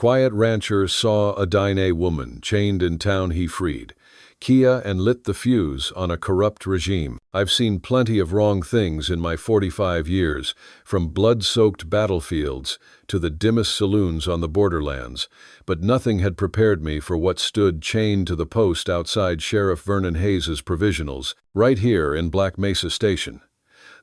Quiet rancher saw a Diné woman chained in town he freed. Kia and lit the fuse on a corrupt regime. I've seen plenty of wrong things in my 45 years, from blood-soaked battlefields to the dimmest saloons on the borderlands, but nothing had prepared me for what stood chained to the post outside Sheriff Vernon Hayes's provisionals, right here in Black Mesa Station.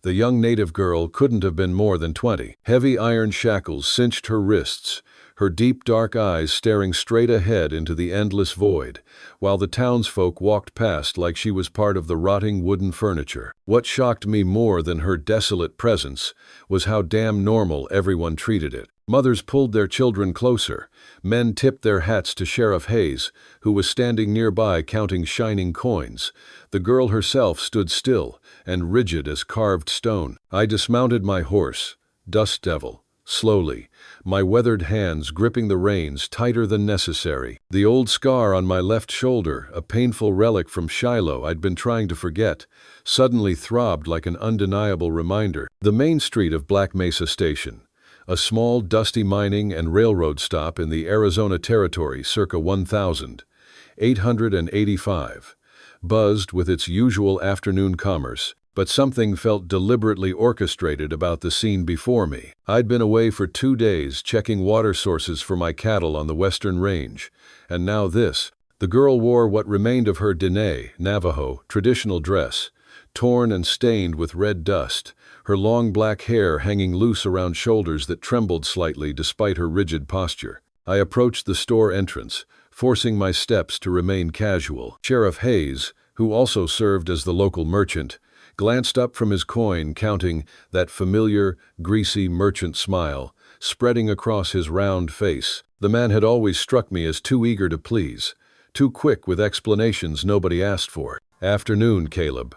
The young native girl couldn't have been more than 20. Heavy iron shackles cinched her wrists, her deep dark eyes staring straight ahead into the endless void, while the townsfolk walked past like she was part of the rotting wooden furniture. What shocked me more than her desolate presence was how damn normal everyone treated it. Mothers pulled their children closer. Men tipped their hats to Sheriff Hayes, who was standing nearby counting shining coins. The girl herself stood still and rigid as carved stone. I dismounted my horse, Dust Devil, slowly, my weathered hands gripping the reins tighter than necessary. The old scar on my left shoulder, a painful relic from Shiloh I'd been trying to forget, suddenly throbbed like an undeniable reminder. The main street of Black Mesa Station, a small, dusty mining and railroad stop in the Arizona Territory circa 1885, buzzed with its usual afternoon commerce, but something felt deliberately orchestrated about the scene before me. I'd been away for 2 days checking water sources for my cattle on the western range, and now this. The girl wore what remained of her Diné, Navajo, traditional dress, torn and stained with red dust, her long black hair hanging loose around shoulders that trembled slightly despite her rigid posture. I approached the store entrance, forcing my steps to remain casual. Sheriff Hayes, who also served as the local merchant, glanced up from his coin, counting, that familiar, greasy merchant smile spreading across his round face. The man had always struck me as too eager to please, too quick with explanations nobody asked for. "Afternoon, Caleb."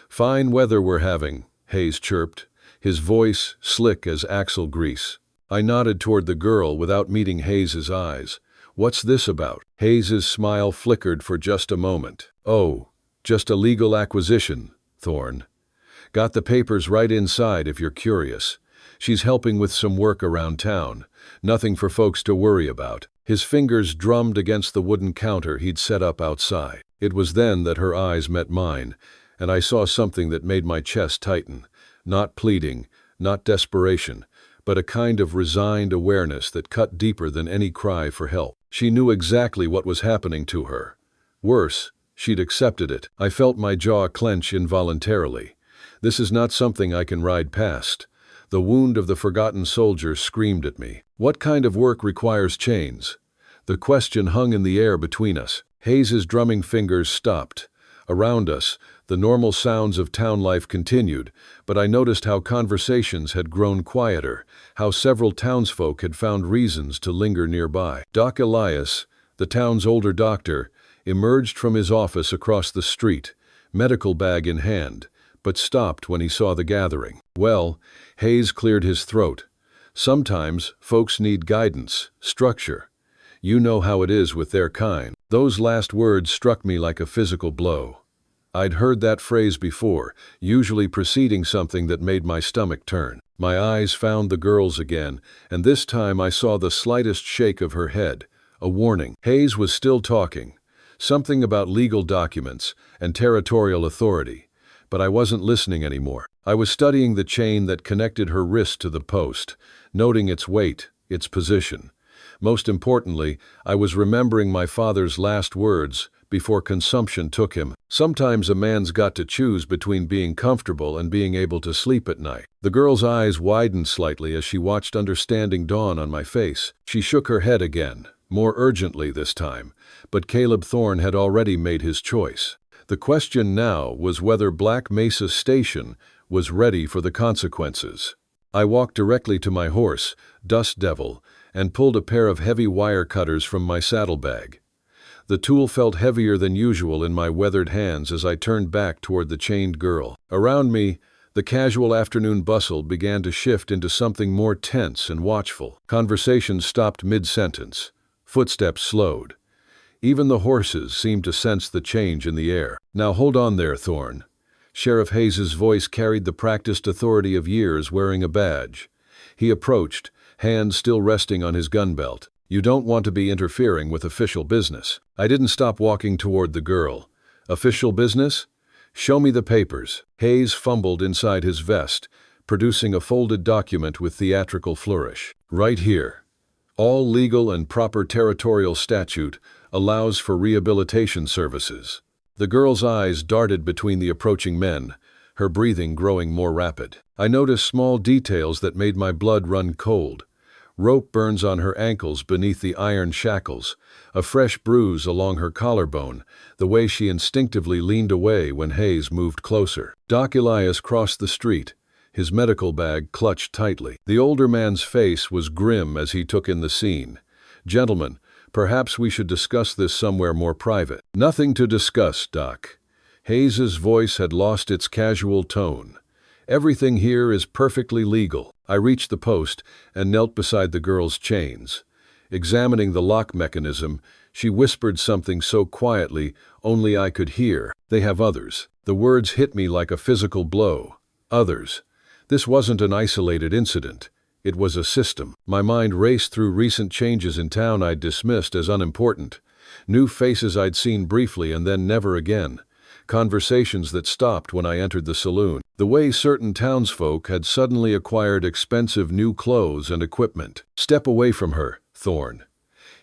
"Fine weather we're having," Hayes chirped, his voice slick as axle grease. I nodded toward the girl without meeting Hayes's eyes. "What's this about?" Hayes's smile flickered for just a moment. "Oh, just a legal acquisition, Thorne. Got the papers right inside if you're curious. She's helping with some work around town. Nothing for folks to worry about." His fingers drummed against the wooden counter he'd set up outside. It was then that her eyes met mine, and I saw something that made my chest tighten. Not pleading, not desperation, but a kind of resigned awareness that cut deeper than any cry for help. She knew exactly what was happening to her. Worse, she'd accepted it. I felt my jaw clench involuntarily. This is not something I can ride past. The wound of the forgotten soldier screamed at me. What kind of work requires chains? The question hung in the air between us. Hayes's drumming fingers stopped. Around us, the normal sounds of town life continued, but I noticed how conversations had grown quieter, how several townsfolk had found reasons to linger nearby. Doc Elias, the town's older doctor, emerged from his office across the street, medical bag in hand, but stopped when he saw the gathering. "Well," Hayes cleared his throat, "sometimes folks need guidance, structure. You know how it is with their kind." Those last words struck me like a physical blow. I'd heard that phrase before, usually preceding something that made my stomach turn. My eyes found the girl's again, and this time I saw the slightest shake of her head, a warning. Hayes was still talking. Something about legal documents and territorial authority, but I wasn't listening anymore. I was studying the chain that connected her wrist to the post, noting its weight, its position. Most importantly, I was remembering my father's last words before consumption took him. Sometimes a man's got to choose between being comfortable and being able to sleep at night. The girl's eyes widened slightly as she watched understanding dawn on my face. She shook her head again, more urgently this time, but Caleb Thorne had already made his choice. The question now was whether Black Mesa Station was ready for the consequences. I walked directly to my horse, Dust Devil, and pulled a pair of heavy wire cutters from my saddlebag. The tool felt heavier than usual in my weathered hands as I turned back toward the chained girl. Around me, the casual afternoon bustle began to shift into something more tense and watchful. Conversation stopped mid-sentence. Footsteps slowed. Even the horses seemed to sense the change in the air. "Now hold on there, Thorne." Sheriff Hayes's voice carried the practiced authority of years wearing a badge. He approached, hands still resting on his gun belt. You don't want to be interfering with official business. I didn't stop walking toward the girl. Official business? Show me the papers. Hayes fumbled inside his vest, producing a folded document with theatrical flourish. Right here. All legal and proper territorial statute allows for rehabilitation services. The girl's eyes darted between the approaching men, her breathing growing more rapid. I noticed small details that made my blood run cold. Rope burns on her ankles beneath the iron shackles, a fresh bruise along her collarbone, the way she instinctively leaned away when Hayes moved closer. Doc Elias crossed the street, his medical bag clutched tightly. The older man's face was grim as he took in the scene. "Gentlemen, perhaps we should discuss this somewhere more private." "Nothing to discuss, Doc." Hayes's voice had lost its casual tone. "Everything here is perfectly legal." I reached the post and knelt beside the girl's chains. Examining the lock mechanism, she whispered something so quietly only I could hear. "They have others." The words hit me like a physical blow. Others. This wasn't an isolated incident. It was a system. My mind raced through recent changes in town I'd dismissed as unimportant. New faces I'd seen briefly and then never again. Conversations that stopped when I entered the saloon. The way certain townsfolk had suddenly acquired expensive new clothes and equipment. "Step away from her, Thorne."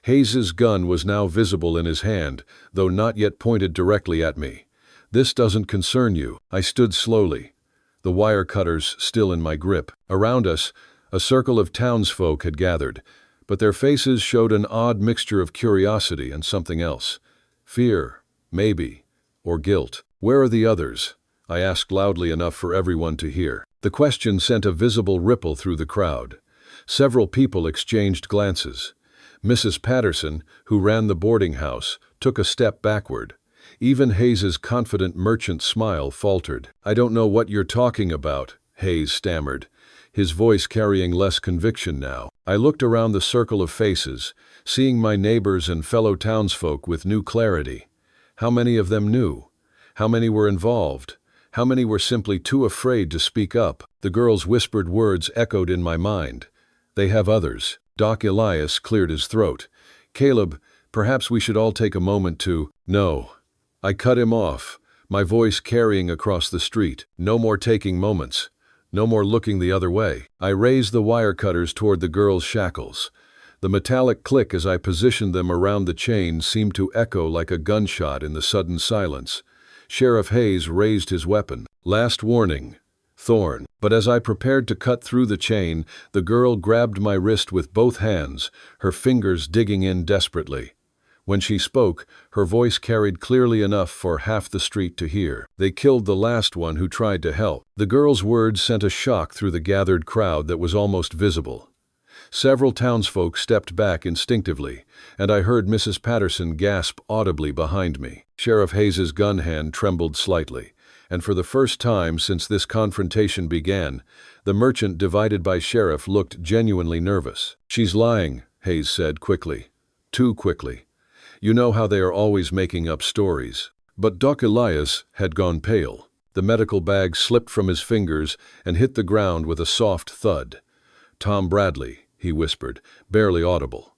Hayes's gun was now visible in his hand, though not yet pointed directly at me. "This doesn't concern you." I stood slowly, the wire cutters still in my grip. Around us, a circle of townsfolk had gathered, but their faces showed an odd mixture of curiosity and something else. Fear, maybe, or guilt. "Where are the others?" I asked loudly enough for everyone to hear. The question sent a visible ripple through the crowd. Several people exchanged glances. Mrs. Patterson, who ran the boarding house, took a step backward. Even Hayes's confident merchant smile faltered. "I don't know what you're talking about," Hayes stammered, his voice carrying less conviction now. I looked around the circle of faces, seeing my neighbors and fellow townsfolk with new clarity. How many of them knew? How many were involved? How many were simply too afraid to speak up? The girl's whispered words echoed in my mind. "They have others." Doc Elias cleared his throat. "Caleb, perhaps we should all take a moment to—" "No." I cut him off, my voice carrying across the street. "No more taking moments. No more looking the other way." I raised the wire cutters toward the girl's shackles. The metallic click as I positioned them around the chain seemed to echo like a gunshot in the sudden silence. Sheriff Hayes raised his weapon. "Last warning, Thorne." But as I prepared to cut through the chain, the girl grabbed my wrist with both hands, her fingers digging in desperately. When she spoke, her voice carried clearly enough for half the street to hear. "They killed the last one who tried to help." The girl's words sent a shock through the gathered crowd that was almost visible. Several townsfolk stepped back instinctively, and I heard Mrs. Patterson gasp audibly behind me. Sheriff Hayes's gun hand trembled slightly, and for the first time since this confrontation began, the merchant divided by Sheriff looked genuinely nervous. "She's lying," Hayes said quickly. Too quickly. "You know how they are always making up stories." But Doc Elias had gone pale. The medical bag slipped from his fingers and hit the ground with a soft thud. "Tom Bradley," he whispered, barely audible.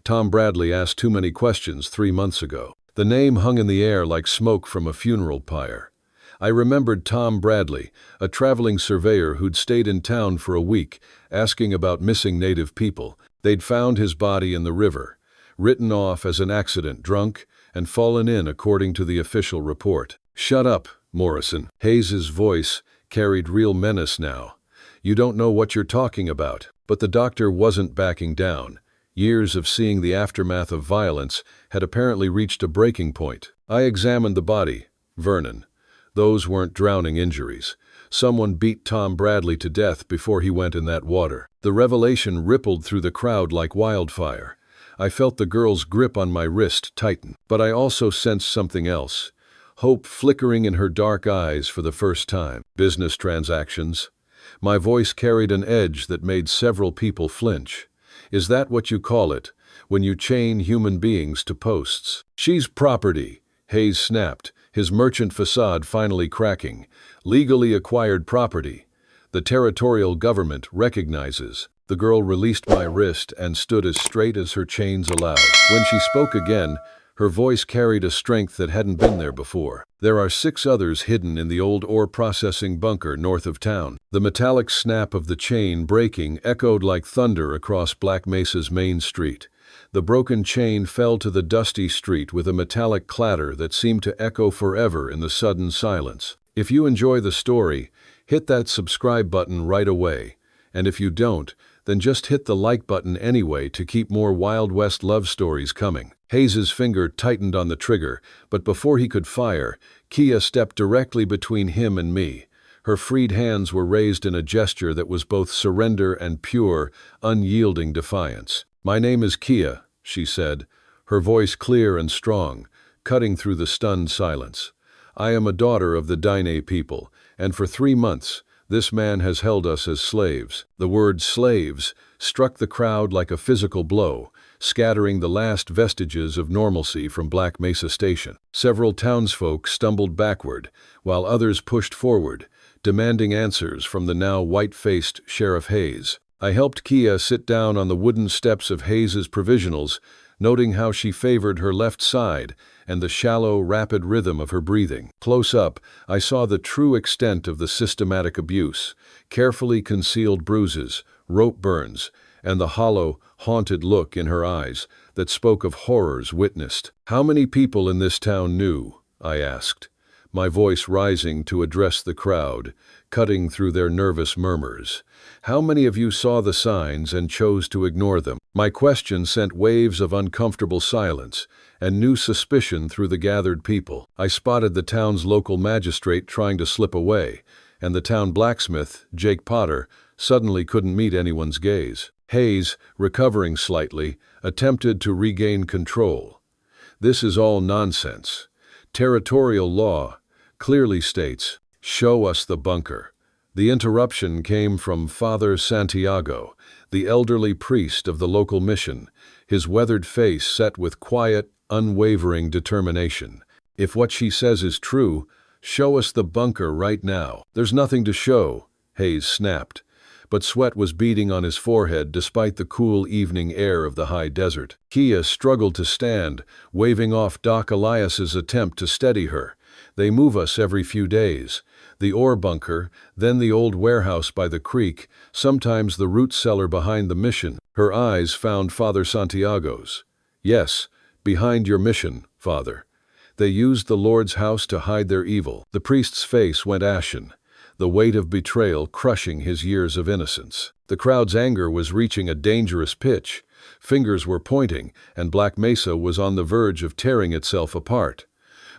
"Tom Bradley asked too many questions 3 months ago." The name hung in the air like smoke from a funeral pyre. I remembered Tom Bradley, a traveling surveyor who'd stayed in town for a week, asking about missing native people. They'd found his body in the river, written off as an accident, drunk, and fallen in according to the official report. "Shut up, Morrison." Hayes's voice carried real menace now. "You don't know what you're talking about." But the doctor wasn't backing down. Years of seeing the aftermath of violence had apparently reached a breaking point. I examined the body. Vernon. Those weren't drowning injuries. Someone beat Tom Bradley to death before he went in that water. The revelation rippled through the crowd like wildfire. I felt the girl's grip on my wrist tighten. But I also sensed something else. Hope flickering in her dark eyes for the first time. "Business transactions." My voice carried an edge that made several people flinch. "Is that what you call it, when you chain human beings to posts?" "She's property," Hayes snapped, his merchant facade finally cracking. "Legally acquired property. The territorial government recognizes." The girl released my wrist and stood as straight as her chains allowed. When she spoke again, her voice carried a strength that hadn't been there before. There are 6 others hidden in the old ore processing bunker north of town. The metallic snap of the chain breaking echoed like thunder across Black Mesa's main street. The broken chain fell to the dusty street with a metallic clatter that seemed to echo forever in the sudden silence. If you enjoy the story, hit that subscribe button right away. And if you don't, then just hit the like button anyway to keep more Wild West love stories coming. Hayes's finger tightened on the trigger, but before he could fire, Kia stepped directly between him and me. Her freed hands were raised in a gesture that was both surrender and pure, unyielding defiance. "My name is Kia," she said, her voice clear and strong, cutting through the stunned silence. "I am a daughter of the Diné people, and for 3 months, this man has held us as slaves." The word slaves struck the crowd like a physical blow, scattering the last vestiges of normalcy from Black Mesa Station. Several townsfolk stumbled backward, while others pushed forward, demanding answers from the now white-faced Sheriff Hayes. I helped Kia sit down on the wooden steps of Hayes's provisionals, noting how she favored her left side and the shallow, rapid rhythm of her breathing. Close up, I saw the true extent of the systematic abuse: carefully concealed bruises, rope burns, and the hollow, haunted look in her eyes that spoke of horrors witnessed. "How many people in this town knew?" I asked, my voice rising to address the crowd, cutting through their nervous murmurs. "How many of you saw the signs and chose to ignore them?" My question sent waves of uncomfortable silence and new suspicion through the gathered people. I spotted the town's local magistrate trying to slip away, and the town blacksmith, Jake Potter, suddenly couldn't meet anyone's gaze. Hayes, recovering slightly, attempted to regain control. "This is all nonsense. Territorial law clearly states, 'Show us the bunker.'" The interruption came from Father Santiago, the elderly priest of the local mission, his weathered face set with quiet, unwavering determination. "If what she says is true, show us the bunker right now." "There's nothing to show," Hayes snapped, but sweat was beading on his forehead despite the cool evening air of the high desert. Kia struggled to stand, waving off Doc Elias's attempt to steady her. "They move us every few days. The ore bunker, then the old warehouse by the creek, sometimes the root cellar behind the mission." Her eyes found Father Santiago's. "Yes, behind your mission, Father. They used the Lord's house to hide their evil." The priest's face went ashen, the weight of betrayal crushing his years of innocence. The crowd's anger was reaching a dangerous pitch. Fingers were pointing, and Black Mesa was on the verge of tearing itself apart.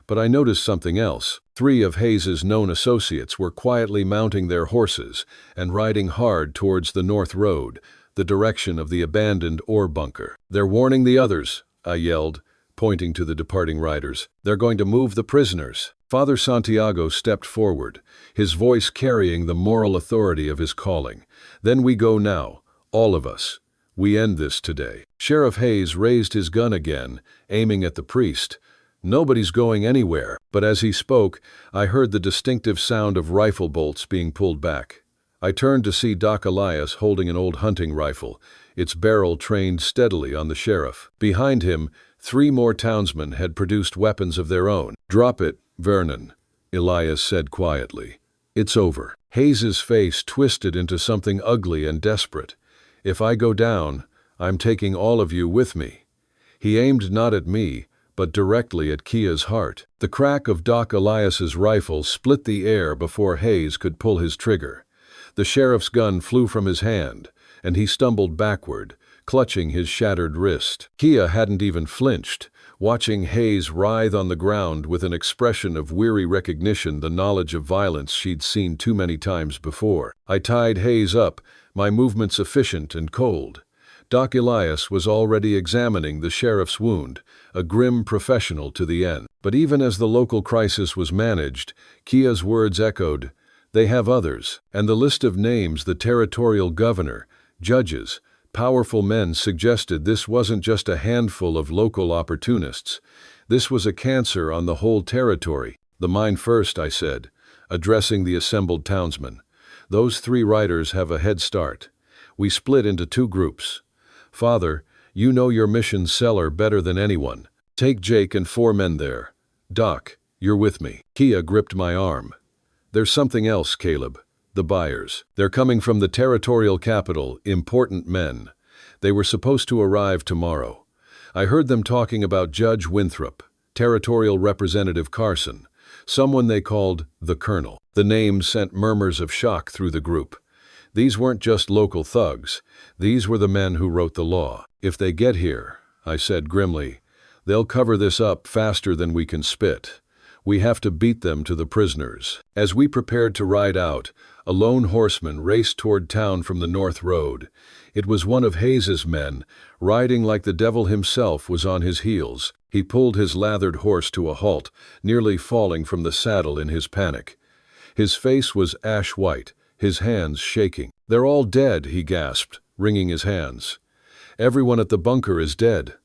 But I noticed something else. 3 of Hayes's known associates were quietly mounting their horses and riding hard towards the North Road, the direction of the abandoned ore bunker. "They're warning the others," I yelled, pointing to the departing riders. "They're going to move the prisoners." Father Santiago stepped forward, his voice carrying the moral authority of his calling. "Then we go now, all of us. We end this today." Sheriff Hayes raised his gun again, aiming at the priest. "Nobody's going anywhere." But as he spoke, I heard the distinctive sound of rifle bolts being pulled back. I turned to see Doc Elias holding an old hunting rifle, its barrel trained steadily on the sheriff. Behind him, 3 more townsmen had produced weapons of their own. "Drop it, Vernon," Elias said quietly. "It's over." Hayes's face twisted into something ugly and desperate. "If I go down, I'm taking all of you with me." He aimed not at me, but directly at Kia's heart. The crack of Doc Elias's rifle split the air before Hayes could pull his trigger. The sheriff's gun flew from his hand, and he stumbled backward, clutching his shattered wrist. Kia hadn't even flinched, watching Hayes writhe on the ground with an expression of weary recognition, the knowledge of violence she'd seen too many times before. I tied Hayes up, my movements efficient and cold. Doc Elias was already examining the sheriff's wound, a grim professional to the end. But even as the local crisis was managed, Kia's words echoed, "They have others," and the list of names, the territorial governor, judges, powerful men, suggested this wasn't just a handful of local opportunists. This was a cancer on the whole territory. "The mine first," I said, addressing the assembled townsmen. "Those 3 riders have a head start. We split into two groups. Father, you know your mission cellar better than anyone. Take Jake and 4 men there. Doc, you're with me. Kia gripped my arm. There's something else, Caleb. The buyers. They're coming from the territorial capital, important men. They were supposed to arrive tomorrow. I heard them talking about Judge Winthrop, Territorial Representative Carson, someone they called the Colonel. The name sent murmurs of shock through the group. These weren't just local thugs. These were the men who wrote the law. If they get here, I said grimly, they'll cover this up faster than we can spit. We have to beat them to the prisoners. As we prepared to ride out, a lone horseman raced toward town from the north road. It was one of Hayes's men, riding like the devil himself was on his heels. He pulled his lathered horse to a halt, nearly falling from the saddle in his panic. His face was ash white, his hands shaking. They're all dead, he gasped, wringing his hands. Everyone at the bunker is dead.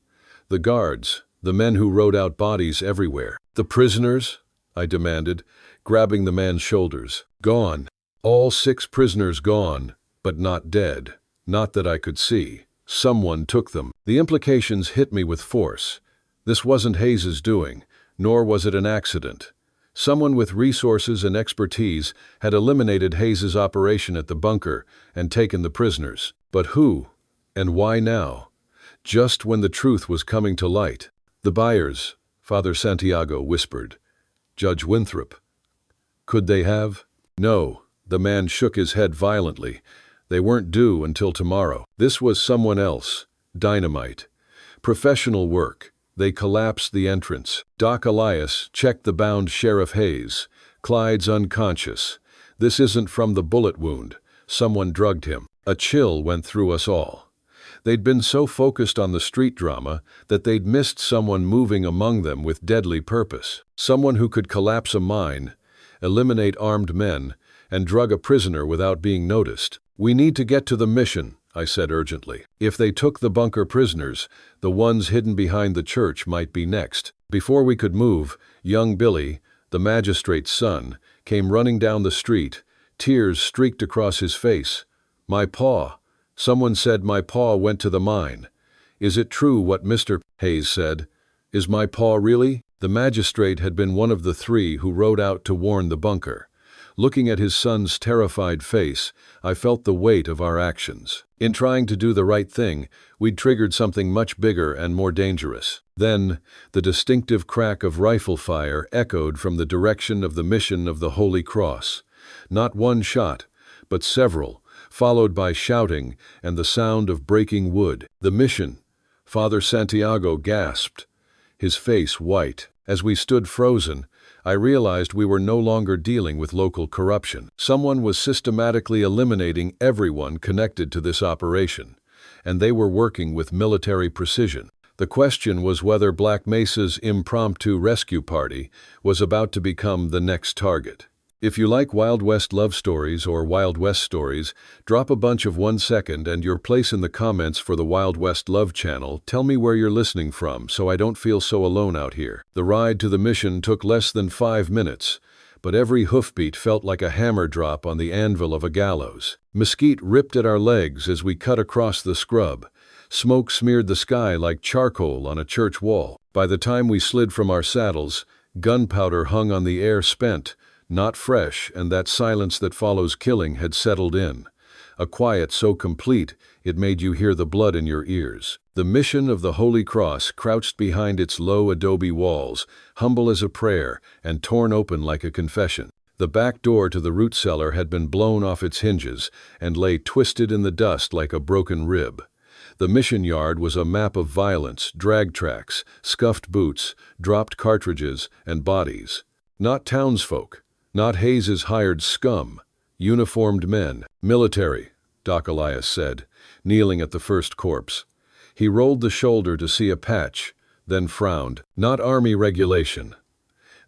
The guards, the men who rode out bodies everywhere. The prisoners? I demanded, grabbing the man's shoulders. Gone. All 6 prisoners gone, but not dead. Not that I could see. Someone took them. The implications hit me with force. This wasn't Hayes's doing, nor was it an accident. Someone with resources and expertise had eliminated Hayes's operation at the bunker and taken the prisoners. But who? And why now? Just when the truth was coming to light. The buyers, Father Santiago whispered. Judge Winthrop. Could they have? No. The man shook his head violently. They weren't due until tomorrow. This was someone else. Dynamite. Professional work. They collapsed the entrance. Doc Elias checked the bound Sheriff Hayes. Clyde's unconscious. This isn't from the bullet wound. Someone drugged him. A chill went through us all. They'd been so focused on the street drama that they'd missed someone moving among them with deadly purpose. Someone who could collapse a mine, eliminate armed men, and drug a prisoner without being noticed. We need to get to the mission, I said urgently. If they took the bunker prisoners, the ones hidden behind the church might be next. Before we could move, young Billy, the magistrate's son, came running down the street. Tears streaked across his face. My paw. Someone said my paw went to the mine. Is it true what Mr. Hayes said? Is my paw really? The magistrate had been one of the 3 who rode out to warn the bunker. Looking at his son's terrified face, I felt the weight of our actions. In trying to do the right thing, we'd triggered something much bigger and more dangerous. Then, the distinctive crack of rifle fire echoed from the direction of the mission of the Holy Cross. Not one shot, but several, followed by shouting and the sound of breaking wood. The mission. Father Santiago gasped, his face white. As we stood frozen, I realized we were no longer dealing with local corruption. Someone was systematically eliminating everyone connected to this operation, and they were working with military precision. The question was whether Black Mesa's impromptu rescue party was about to become the next target. If you like Wild West love stories or Wild West stories, drop a bunch of 1 second and your place in the comments for the Wild West Love channel. Tell me where you're listening from so I don't feel so alone out here. The ride to the mission took less than 5 minutes, but every hoofbeat felt like a hammer drop on the anvil of a gallows. Mesquite ripped at our legs as we cut across the scrub. Smoke smeared the sky like charcoal on a church wall. By the time we slid from our saddles, gunpowder hung on the air spent, not fresh, and that silence that follows killing had settled in. A quiet so complete it made you hear the blood in your ears. The mission of the Holy Cross crouched behind its low adobe walls, humble as a prayer and torn open like a confession. The back door to the root cellar had been blown off its hinges and lay twisted in the dust like a broken rib. The mission yard was a map of violence, drag tracks, scuffed boots, dropped cartridges, and bodies. Not townsfolk. Not Hayes's hired scum. Uniformed men. Military, Doc Elias said, kneeling at the first corpse. He rolled the shoulder to see a patch, then frowned. Not army regulation.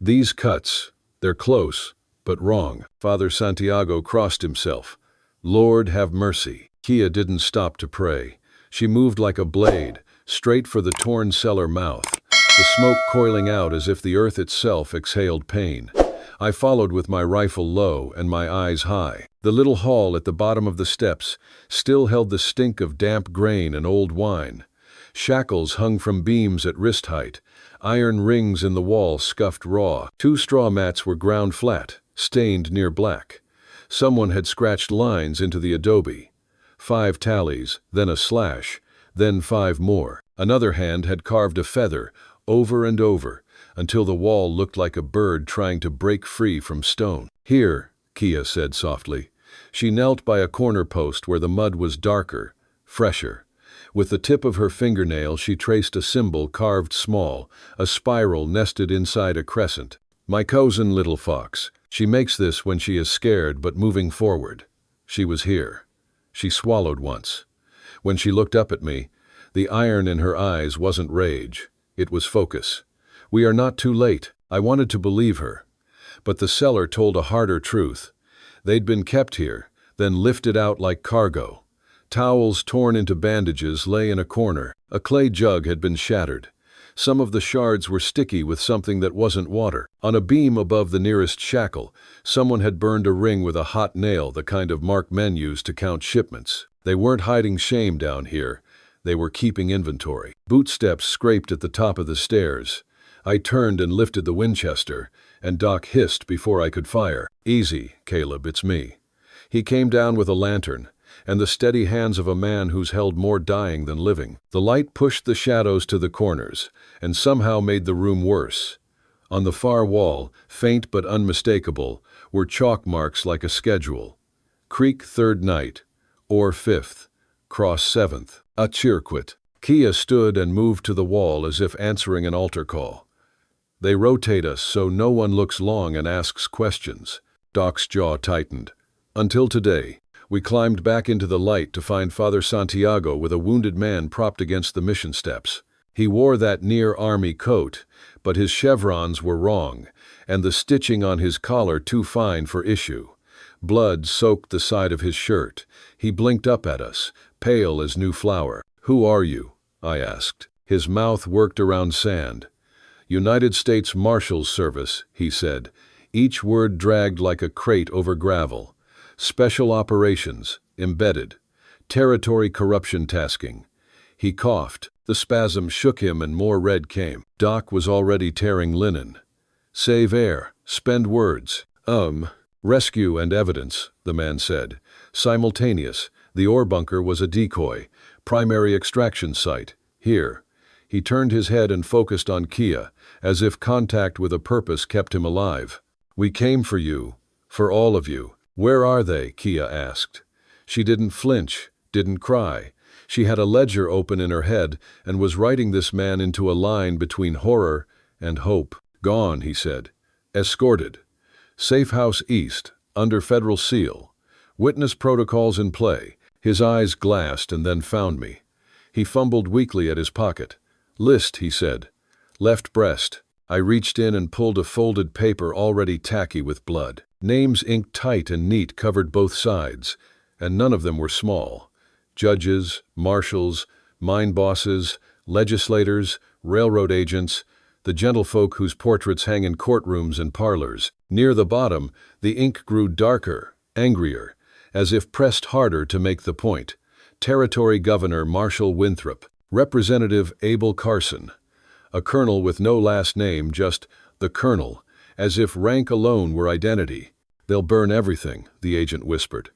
These cuts, they're close, but wrong. Father Santiago crossed himself. Lord have mercy. Kia didn't stop to pray. She moved like a blade, straight for the torn cellar mouth, the smoke coiling out as if the earth itself exhaled pain. I followed with my rifle low and my eyes high. The little hall at the bottom of the steps still held the stink of damp grain and old wine. Shackles hung from beams at wrist height. Iron rings in the wall scuffed raw. 2 straw mats were ground flat, stained near black. Someone had scratched lines into the adobe. 5 tallies, then a slash, then 5 more. Another hand had carved a feather, over and over, until the wall looked like a bird trying to break free from stone. "Here," Kia said softly. She knelt by a corner post where the mud was darker, fresher. With the tip of her fingernail she traced a symbol carved small, a spiral nested inside a crescent. "My cousin Little Fox. She makes this when she is scared but moving forward. She was here." She swallowed once. When she looked up at me, the iron in her eyes wasn't rage. It was focus. "We are not too late." I wanted to believe her. But the cellar told a harder truth. They'd been kept here, then lifted out like cargo. Towels torn into bandages lay in a corner. A clay jug had been shattered. Some of the shards were sticky with something that wasn't water. On a beam above the nearest shackle, someone had burned a ring with a hot nail, the kind of mark men use to count shipments. They weren't hiding shame down here. They were keeping inventory. Bootsteps scraped at the top of the stairs. I turned and lifted the Winchester, and Doc hissed before I could fire. "Easy, Caleb, it's me." He came down with a lantern, and the steady hands of a man who's held more dying than living. The light pushed the shadows to the corners, and somehow made the room worse. On the far wall, faint but unmistakable, were chalk marks like a schedule. Creek 3rd night, or 5th, cross 7th. A Chirquit. Kia stood and moved to the wall as if answering an altar call. "They rotate us so no one looks long and asks questions." Doc's jaw tightened. "Until today, we climbed back into the light to find Father Santiago with a wounded man propped against the mission steps. He wore that near-army coat, but his chevrons were wrong, and the stitching on his collar too fine for issue. Blood soaked the side of his shirt. He blinked up at us, pale as new flour. "Who are you?" I asked. His mouth worked around sand. "United States Marshals Service," he said, each word dragged like a crate over gravel. "Special Operations, Embedded. Territory Corruption Tasking." He coughed. The spasm shook him and more red came. Doc was already tearing linen. "Save air. Spend words." Rescue and evidence," the man said. "Simultaneous. The ore bunker was a decoy. Primary extraction site. Here." He turned his head and focused on Kia, as if contact with a purpose kept him alive. "We came for you. For all of you." "Where are they?" Kia asked. She didn't flinch, didn't cry. She had a ledger open in her head and was writing this man into a line between horror and hope. "Gone," he said. "Escorted. Safe House East, under federal seal. Witness protocols in play." His eyes glassed and then found me. He fumbled weakly at his pocket. "List," he said. "Left breast." I reached in and pulled a folded paper already tacky with blood. Names inked tight and neat covered both sides, and none of them were small. Judges, marshals, mine bosses, legislators, railroad agents, the gentlefolk whose portraits hang in courtrooms and parlors. Near the bottom, the ink grew darker, angrier, as if pressed harder to make the point. Territory Governor Marshall Winthrop, Representative Abel Carson. A colonel with no last name, just the colonel, as if rank alone were identity. "They'll burn everything," the agent whispered.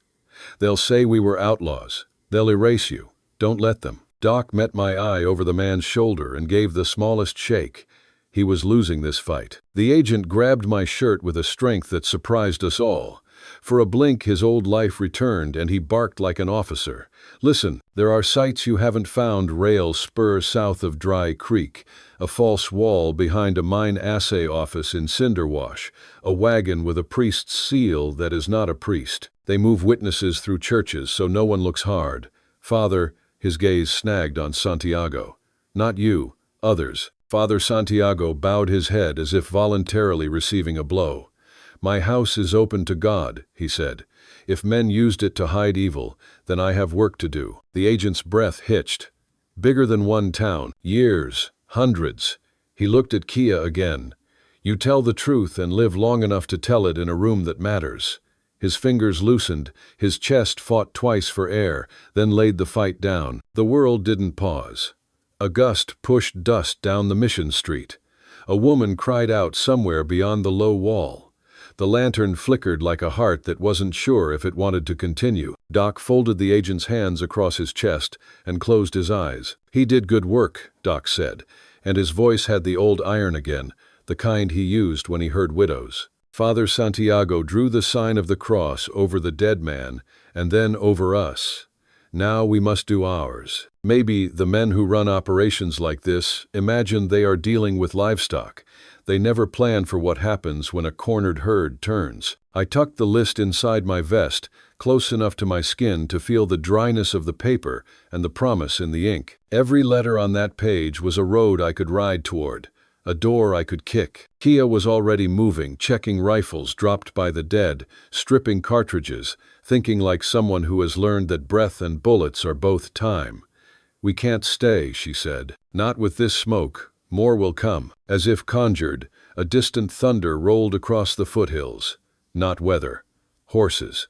"They'll say we were outlaws. They'll erase you. Don't let them." Doc met my eye over the man's shoulder and gave the smallest shake. He was losing this fight. The agent grabbed my shirt with a strength that surprised us all. For a blink his old life returned and he barked like an officer. "Listen, there are sites you haven't found. Rail spur south of Dry Creek, a false wall behind a mine assay office in Cinderwash, a wagon with a priest's seal that is not a priest. They move witnesses through churches so no one looks hard. Father," his gaze snagged on Santiago. "Not you, others." Father Santiago bowed his head as if voluntarily receiving a blow. "My house is open to God," he said. "If men used it to hide evil, then I have work to do." The agent's breath hitched. "Bigger than one town. Years. Hundreds." He looked at Kia again. You tell the truth and live long enough to tell it in a room that matters. His fingers loosened, his chest fought twice for air, then laid the fight down. The world didn't pause. A gust pushed dust down the mission street. A woman cried out somewhere beyond the low wall. The lantern flickered like a heart that wasn't sure if it wanted to continue. Doc folded the agent's hands across his chest and closed his eyes. "He did good work," Doc said, and his voice had the old iron again, the kind he used when he heard widows. Father Santiago drew the sign of the cross over the dead man and then over us. Now we must do ours. Maybe the men who run operations like this imagine they are dealing with livestock. They never plan for what happens when a cornered herd turns. I tucked the list inside my vest, close enough to my skin to feel the dryness of the paper and the promise in the ink. Every letter on that page was a road I could ride toward, a door I could kick. Kia was already moving, checking rifles dropped by the dead, stripping cartridges, thinking like someone who has learned that breath and bullets are both time. "We can't stay," she said. "Not with this smoke. More will come." As if conjured, a distant thunder rolled across the foothills. Not weather. Horses.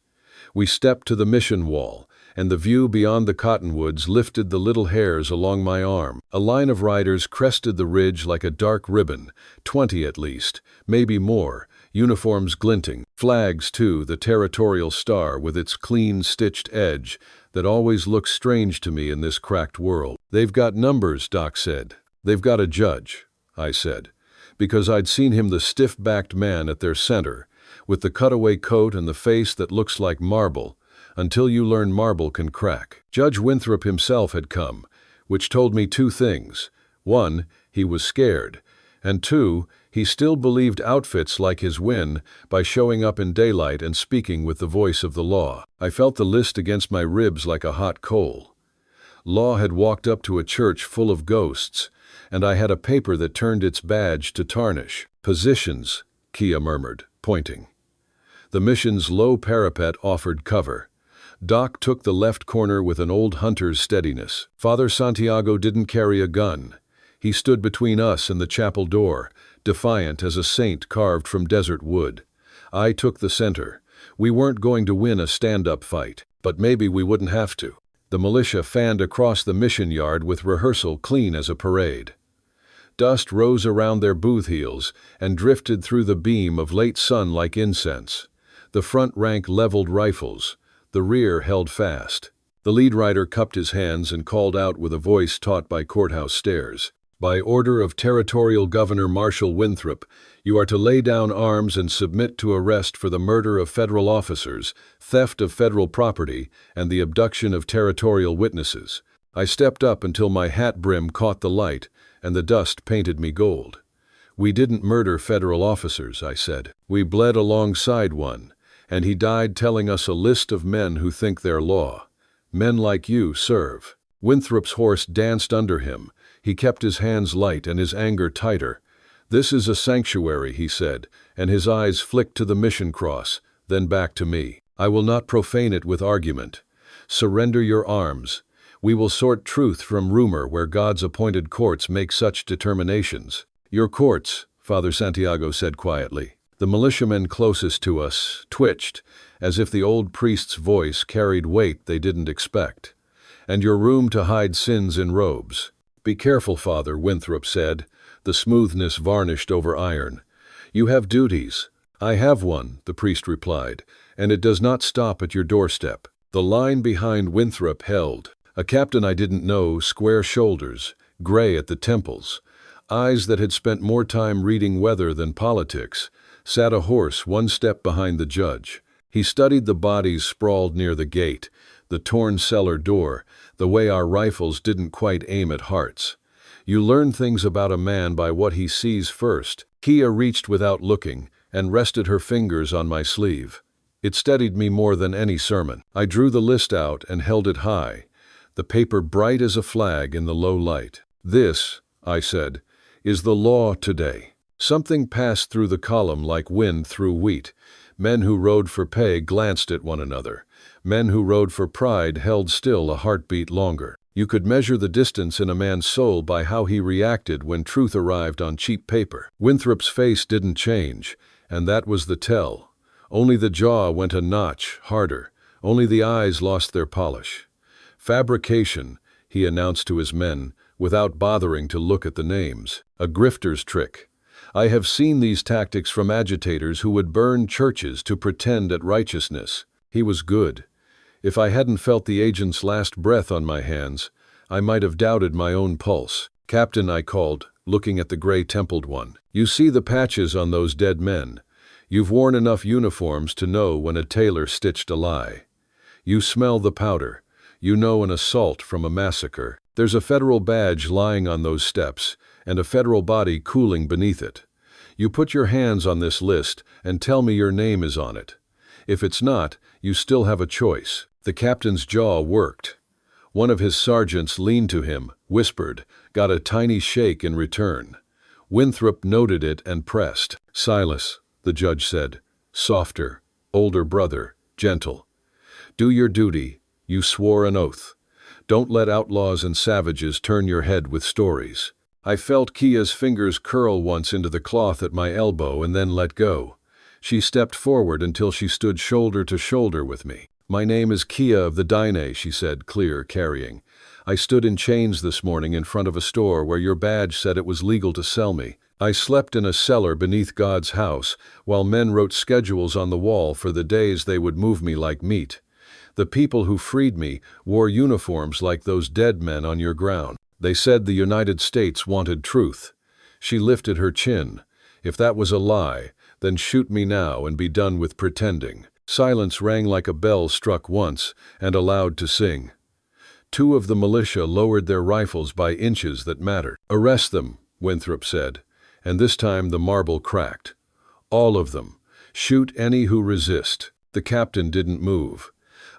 We stepped to the mission wall, and the view beyond the cottonwoods lifted the little hairs along my arm. A line of riders crested the ridge like a dark ribbon, 20 at least, maybe more, uniforms glinting. Flags, too, the territorial star with its clean-stitched edge that always looks strange to me in this cracked world. "They've got numbers," Doc said. "They've got a judge," I said, because I'd seen him the stiff-backed man at their center, with the cutaway coat and the face that looks like marble, until you learn marble can crack. Judge Winthrop himself had come, which told me two things. One, he was scared, and two, he still believed outfits like his win by showing up in daylight and speaking with the voice of the law. I felt the list against my ribs like a hot coal. Law had walked up to a church full of ghosts, and I had a paper that turned its badge to tarnish. "Positions," Kia murmured, pointing. The mission's low parapet offered cover. Doc took the left corner with an old hunter's steadiness. Father Santiago didn't carry a gun. He stood between us and the chapel door, defiant as a saint carved from desert wood. I took the center. We weren't going to win a stand-up fight, but maybe we wouldn't have to. The militia fanned across the mission yard with rehearsal clean as a parade. Dust rose around their booth heels and drifted through the beam of late sun like incense. The front rank leveled rifles. The rear held fast. The lead rider cupped his hands and called out with a voice taught by courthouse stairs. "By order of Territorial Governor Marshal Winthrop, you are to lay down arms and submit to arrest for the murder of federal officers, theft of federal property, and the abduction of territorial witnesses." I stepped up until my hat brim caught the light, and the dust painted me gold. "We didn't murder federal officers," I said. "We bled alongside one, and he died telling us a list of men who think they're law. Men like you serve." Winthrop's horse danced under him. He kept his hands light and his anger tighter. "This is a sanctuary," he said, and his eyes flicked to the mission cross, then back to me. "I will not profane it with argument. Surrender your arms. We will sort truth from rumor where God's appointed courts make such determinations." "Your courts," Father Santiago said quietly. The militiamen closest to us twitched, as if the old priest's voice carried weight they didn't expect. "And your room to hide sins in robes." "Be careful, Father," Winthrop said, the smoothness varnished over iron. "You have duties." "I have one," the priest replied, "and it does not stop at your doorstep." The line behind Winthrop held. A captain I didn't know, square shoulders, gray at the temples, eyes that had spent more time reading weather than politics, sat a horse one step behind the judge. He studied the bodies sprawled near the gate, the torn cellar door, the way our rifles didn't quite aim at hearts. You learn things about a man by what he sees first. Kia reached without looking and rested her fingers on my sleeve. It steadied me more than any sermon. I drew the list out and held it high, the paper bright as a flag in the low light. "This," I said, "is the law today." Something passed through the column like wind through wheat. Men who rode for pay glanced at one another. Men who rode for pride held still a heartbeat longer. You could measure the distance in a man's soul by how he reacted when truth arrived on cheap paper. Winthrop's face didn't change, and that was the tell. Only the jaw went a notch harder. Only the eyes lost their polish. Fabrication, he announced to his men, without bothering to look at the names. A grifter's trick. I have seen these tactics from agitators who would burn churches to pretend at righteousness. He was good. If I hadn't felt the agent's last breath on my hands, I might have doubted my own pulse. "Captain," I called, looking at the gray-templed one. "You see the patches on those dead men. You've worn enough uniforms to know when a tailor stitched a lie. You smell the powder. You know an assault from a massacre. There's a federal badge lying on those steps, and a federal body cooling beneath it. You put your hands on this list and tell me your name is on it. If it's not, you still have a choice." The captain's jaw worked. One of his sergeants leaned to him, whispered, got a tiny shake in return. Winthrop noted it and pressed. "Silas," the judge said, softer, older brother, gentle. "Do your duty. You swore an oath. Don't let outlaws and savages turn your head with stories." I felt Kia's fingers curl once into the cloth at my elbow and then let go. She stepped forward until she stood shoulder to shoulder with me. "My name is Kia of the Diné," she said, clear, carrying. "I stood in chains this morning in front of a store where your badge said it was legal to sell me. I slept in a cellar beneath God's house while men wrote schedules on the wall for the days they would move me like meat. The people who freed me wore uniforms like those dead men on your ground. They said the United States wanted truth." She lifted her chin. "If that was a lie, then shoot me now and be done with pretending." Silence rang like a bell struck once and allowed to sing. Two of the militia lowered their rifles by inches that mattered. "Arrest them," Winthrop said, and this time the marble cracked. "All of them. Shoot any who resist." The captain didn't move.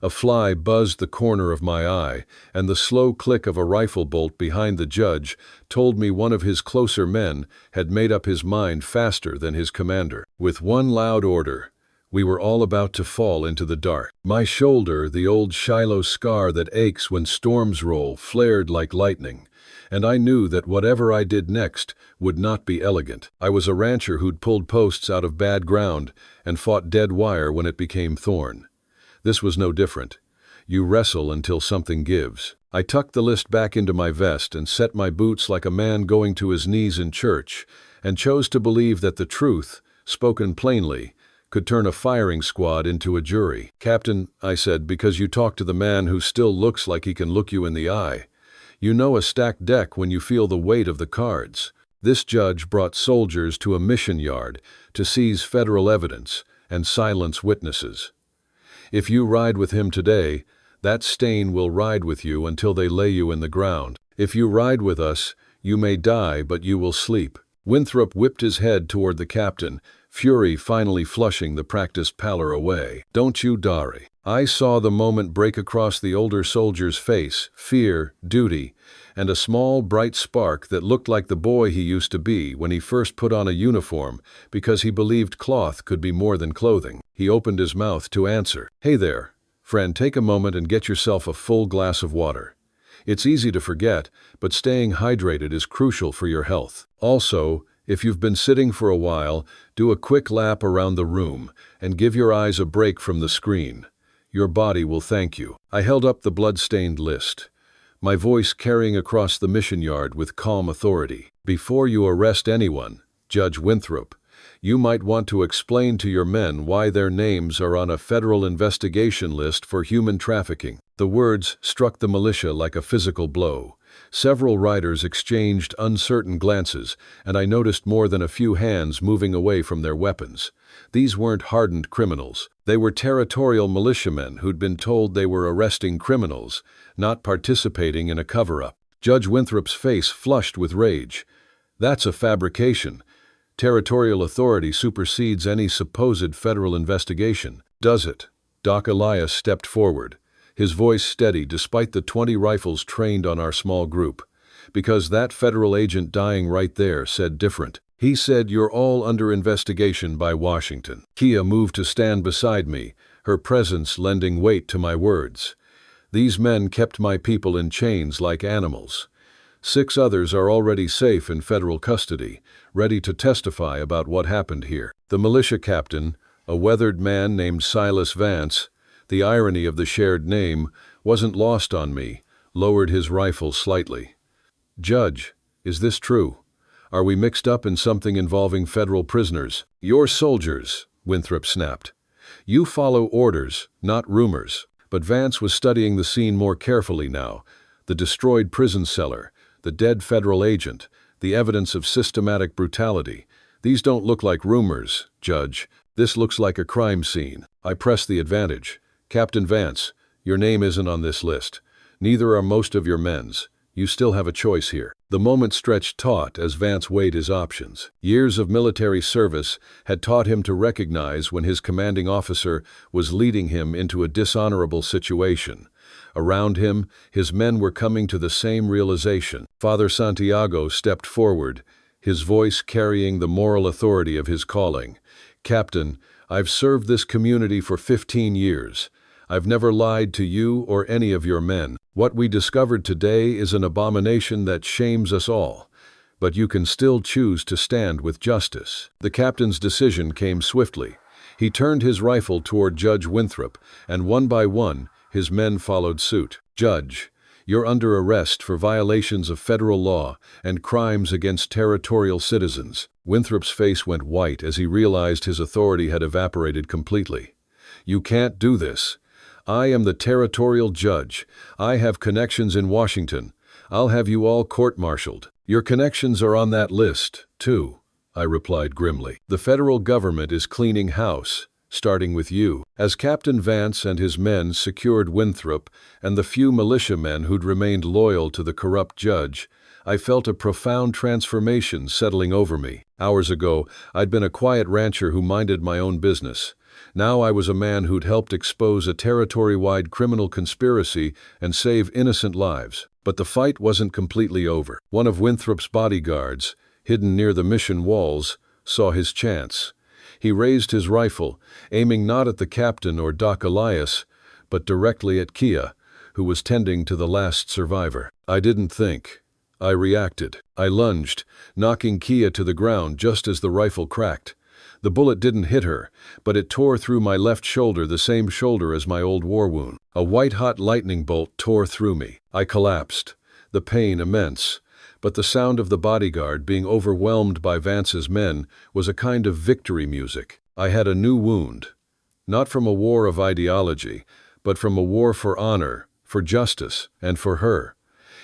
A fly buzzed the corner of my eye, and the slow click of a rifle bolt behind the judge told me one of his closer men had made up his mind faster than his commander. With one loud order, we were all about to fall into the dark. My shoulder, the old Shiloh scar that aches when storms roll, flared like lightning, and I knew that whatever I did next would not be elegant. I was a rancher who'd pulled posts out of bad ground and fought dead wire when it became thorn. This was no different. You wrestle until something gives. I tucked the list back into my vest and set my boots like a man going to his knees in church, and chose to believe that the truth, spoken plainly, could turn a firing squad into a jury. "Captain," I said, "because you talk to the man who still looks like he can look you in the eye. You know a stacked deck when you feel the weight of the cards." This judge brought soldiers to a mission yard to seize federal evidence and silence witnesses. "If you ride with him today, that stain will ride with you until they lay you in the ground. If you ride with us, you may die, but you will sleep." Winthrop whipped his head toward the captain, fury finally flushing the practiced pallor away. "Don't you dare." I saw the moment break across the older soldier's face, fear, duty, and a small, bright spark that looked like the boy he used to be when he first put on a uniform because he believed cloth could be more than clothing. He opened his mouth to answer. "Hey there, friend, take a moment and get yourself a full glass of water. It's easy to forget, but staying hydrated is crucial for your health. Also, if you've been sitting for a while, do a quick lap around the room and give your eyes a break from the screen. Your body will thank you." I held up the blood-stained list, my voice carrying across the mission yard with calm authority. "Before you arrest anyone, Judge Winthrop, you might want to explain to your men why their names are on a federal investigation list for human trafficking." The words struck the militia like a physical blow. Several riders exchanged uncertain glances, and I noticed more than a few hands moving away from their weapons. These weren't hardened criminals. They were territorial militiamen who'd been told they were arresting criminals, not participating in a cover-up. Judge Winthrop's face flushed with rage. "That's a fabrication. Territorial authority supersedes any supposed federal investigation." "Does it?" Doc Elias stepped forward, his voice steady despite the 20 rifles trained on our small group. "Because that federal agent dying right there said different. He said you're all under investigation by Washington." Kia moved to stand beside me, her presence lending weight to my words. These men kept my people in chains like animals. 6 others are already safe in federal custody, ready to testify about what happened here. The militia captain, a weathered man named Silas Vance, the irony of the shared name, wasn't lost on me, lowered his rifle slightly. "Judge, is this true? Are we mixed up in something involving federal prisoners?" "You're soldiers," Winthrop snapped. "You follow orders, not rumors." But Vance was studying the scene more carefully now. The destroyed prison cellar, the dead federal agent, the evidence of systematic brutality. "These don't look like rumors, Judge. This looks like a crime scene." I pressed the advantage. "Captain Vance, your name isn't on this list. Neither are most of your men's. You still have a choice here." The moment stretched taut as Vance weighed his options. Years of military service had taught him to recognize when his commanding officer was leading him into a dishonorable situation. Around him, his men were coming to the same realization. Father Santiago stepped forward, his voice carrying the moral authority of his calling. "Captain, I've served this community for 15 years. I've never lied to you or any of your men. What we discovered today is an abomination that shames us all. But you can still choose to stand with justice." The captain's decision came swiftly. He turned his rifle toward Judge Winthrop, and one by one, his men followed suit. "Judge, you're under arrest for violations of federal law and crimes against territorial citizens." Winthrop's face went white as he realized his authority had evaporated completely. "You can't do this. I am the territorial judge. I have connections in Washington. I'll have you all court-martialed." "Your connections are on that list, too," I replied grimly. "The federal government is cleaning house, starting with you." As Captain Vance and his men secured Winthrop and the few militiamen who'd remained loyal to the corrupt judge, I felt a profound transformation settling over me. Hours ago, I'd been a quiet rancher who minded my own business. Now I was a man who'd helped expose a territory-wide criminal conspiracy and save innocent lives. But the fight wasn't completely over. One of Winthrop's bodyguards, hidden near the mission walls, saw his chance. He raised his rifle, aiming not at the captain or Doc Elias, but directly at Kia, who was tending to the last survivor. I didn't think. I reacted. I lunged, knocking Kia to the ground just as the rifle cracked. The bullet didn't hit her, but it tore through my left shoulder, the same shoulder as my old war wound. A white-hot lightning bolt tore through me. I collapsed, the pain immense, but the sound of the bodyguard being overwhelmed by Vance's men was a kind of victory music. I had a new wound, not from a war of ideology, but from a war for honor, for justice, and for her.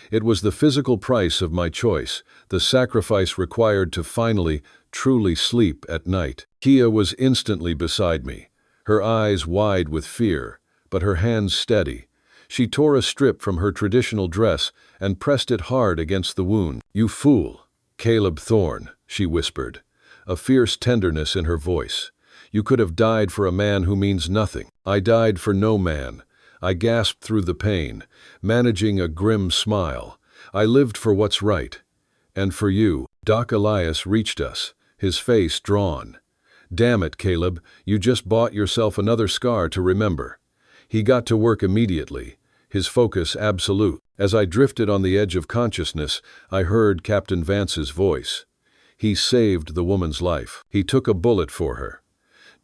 It was the physical price of my choice, the sacrifice required to finally, truly sleep at night. Kia was instantly beside me, her eyes wide with fear, but her hands steady. She tore a strip from her traditional dress and pressed it hard against the wound. "You fool, Caleb Thorne," she whispered, a fierce tenderness in her voice. "You could have died for a man who means nothing." I died for no man. I gasped through the pain, managing a grim smile. I lived for what's right. And for you. Doc Elias reached us, his face drawn. "Damn it, Caleb, you just bought yourself another scar to remember." He got to work immediately, his focus absolute. As I drifted on the edge of consciousness, I heard Captain Vance's voice. He saved the woman's life. He took a bullet for her.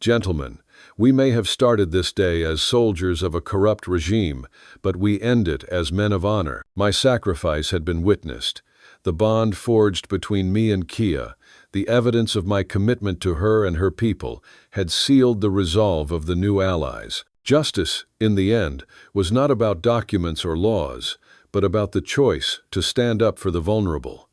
"Gentlemen, we may have started this day as soldiers of a corrupt regime, but we end it as men of honor." My sacrifice had been witnessed. The bond forged between me and Kia, the evidence of my commitment to her and her people, had sealed the resolve of the new allies. Justice, in the end, was not about documents or laws, but about the choice to stand up for the vulnerable.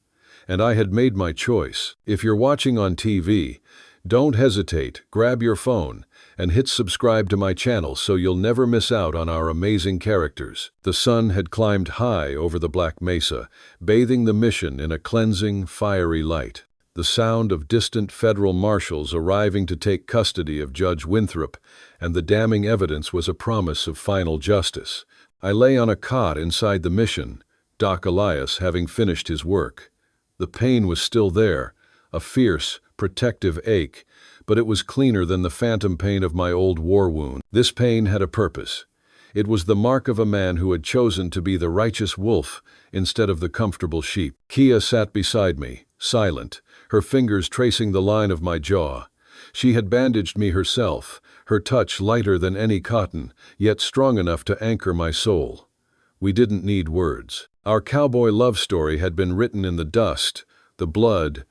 And I had made my choice. If you're watching on TV, don't hesitate, grab your phone, and hit subscribe to my channel so you'll never miss out on our amazing characters. The sun had climbed high over the Black Mesa, bathing the mission in a cleansing, fiery light. The sound of distant federal marshals arriving to take custody of Judge Winthrop, and the damning evidence was a promise of final justice. I lay on a cot inside the mission, Doc Elias having finished his work. The pain was still there, a fierce, protective ache, but it was cleaner than the phantom pain of my old war wound. This pain had a purpose. It was the mark of a man who had chosen to be the righteous wolf instead of the comfortable sheep. Kia sat beside me, silent, her fingers tracing the line of my jaw. She had bandaged me herself, her touch lighter than any cotton, yet strong enough to anchor my soul. We didn't need words. Our cowboy love story had been written in the dust, the blood,